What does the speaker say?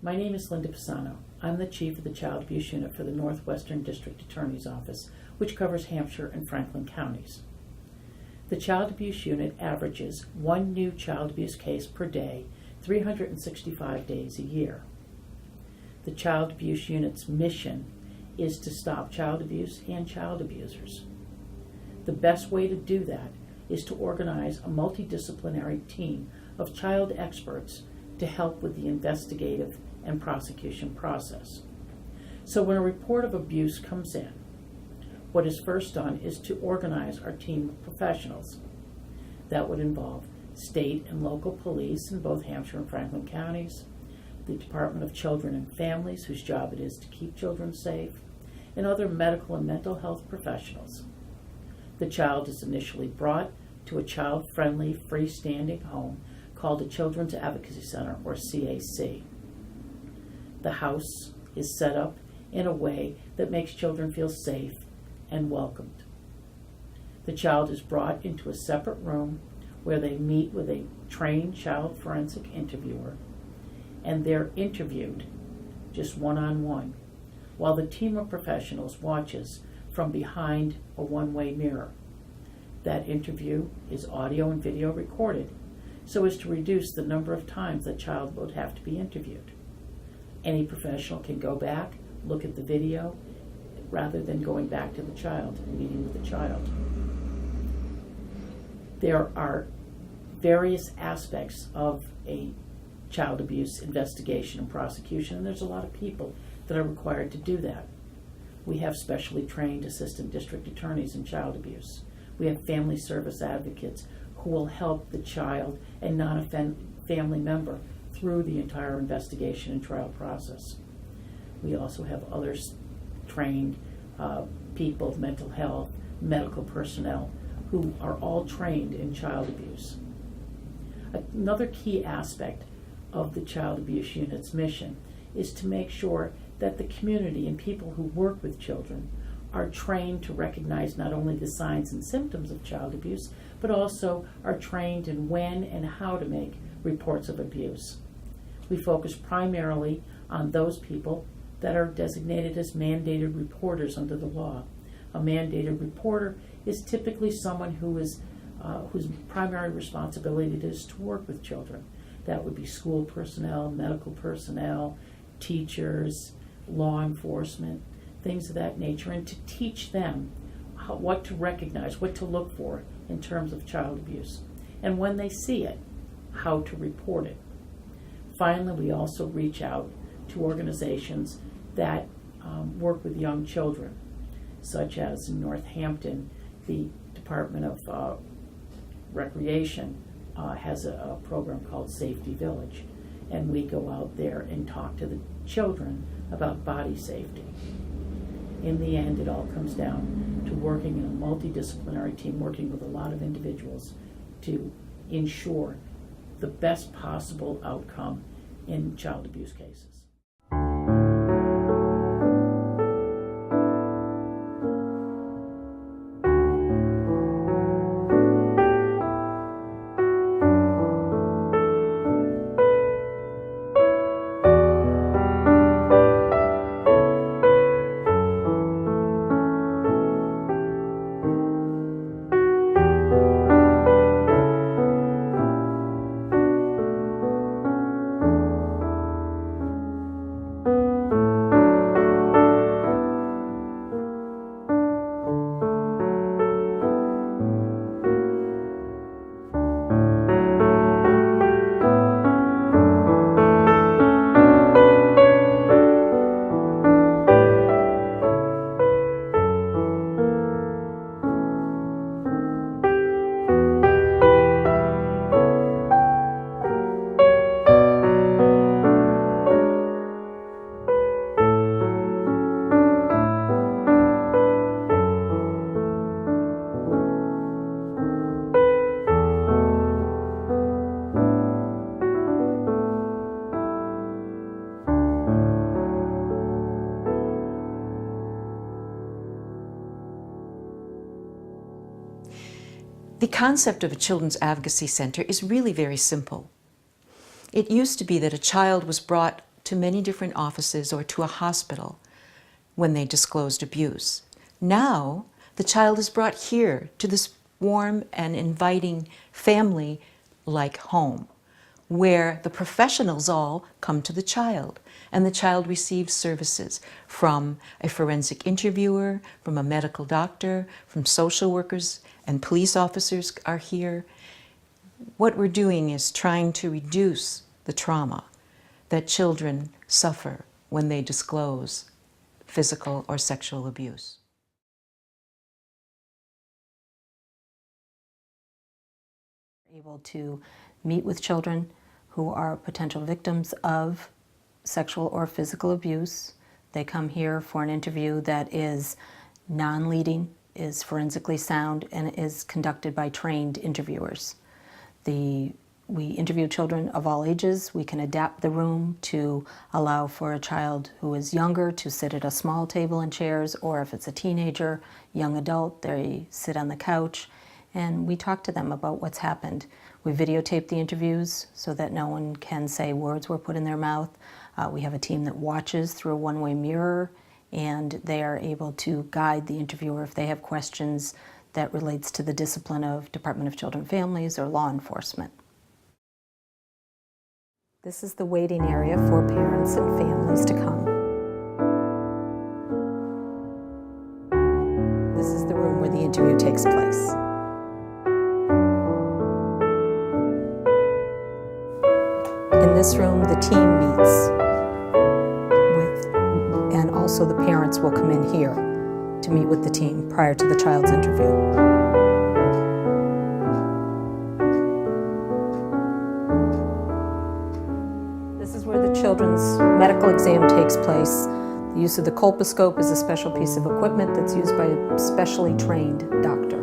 My name is Linda Pisano. I'm the Chief of the Child Abuse Unit for the Northwestern District Attorney's Office, which covers Hampshire and Franklin counties. The Child Abuse Unit averages one new child abuse case per day, 365 days a year. The Child Abuse Unit's mission is to stop child abuse and child abusers. The best way to do that is to organize a multidisciplinary team of child experts to help with the investigative and prosecution process. So when a report of abuse comes in, what is first done is to organize our team of professionals. That would involve state and local police in both Hampshire and Franklin counties, the Department of Children and Families, whose job it is to keep children safe, and other medical and mental health professionals. The child is initially brought to a child-friendly, freestanding home called a Children's Advocacy Center, or CAC. The house is set up in a way that makes children feel safe and welcomed. The child is brought into a separate room where they meet with a trained child forensic interviewer, and they're interviewed just one-on-one, while the team of professionals watches from behind a one-way mirror. That interview is audio and video recorded so as to reduce the number of times the child would have to be interviewed. Any professional can go back, look at the video, rather than going back to the child and meeting with the child. There are various aspects of a child abuse investigation and prosecution, and there's a lot of people that are required to do that. We have specially trained assistant district attorneys in child abuse. We have family service advocates who will help the child and non-family member through the entire investigation and trial process. We also have others trained people, mental health, medical personnel, who are all trained in child abuse. Another key aspect of the Child Abuse Unit's mission is to make sure that the community and people who work with children are trained to recognize not only the signs and symptoms of child abuse, but also are trained in when and how to make reports of abuse. We focus primarily on those people that are designated as mandated reporters under the law. A mandated reporter is typically someone whose primary responsibility it is to work with children. That would be school personnel, medical personnel, teachers, law enforcement, things of that nature, and to teach them what to recognize, what to look for in terms of child abuse, and when they see it, how to report it. Finally, we also reach out to organizations that work with young children, such as in Northampton, the Department of Recreation has a program called Safety Village, and we go out there and talk to the children about body safety. In the end, it all comes down to working in a multidisciplinary team, working with a lot of individuals to ensure the best possible outcome in child abuse cases. The concept of a children's advocacy center is really very simple. It used to be that a child was brought to many different offices or to a hospital when they disclosed abuse. Now, the child is brought here to this warm and inviting family-like home, where the professionals all come to the child, and the child receives services from a forensic interviewer, from a medical doctor, from social workers, and police officers are here. What we're doing is trying to reduce the trauma that children suffer when they disclose physical or sexual abuse. Able to meet with children who are potential victims of sexual or physical abuse. They come here for an interview that is non-leading, is forensically sound, and is conducted by trained interviewers. We interview children of all ages. We can adapt the room to allow for a child who is younger to sit at a small table and chairs, or if it's a teenager, young adult, they sit on the couch, and we talk to them about what's happened. We videotape the interviews so that no one can say words were put in their mouth. We have a team that watches through a one-way mirror, and they are able to guide the interviewer if they have questions that relates to the discipline of Department of Children and Families or law enforcement. This is the waiting area for parents and families to come. This is the room where the interview takes place. In this room, the team meets with, and also the parents will come in here to meet with the team prior to the child's interview. This is where the children's medical exam takes place. The use of the colposcope is a special piece of equipment that's used by a specially trained doctor.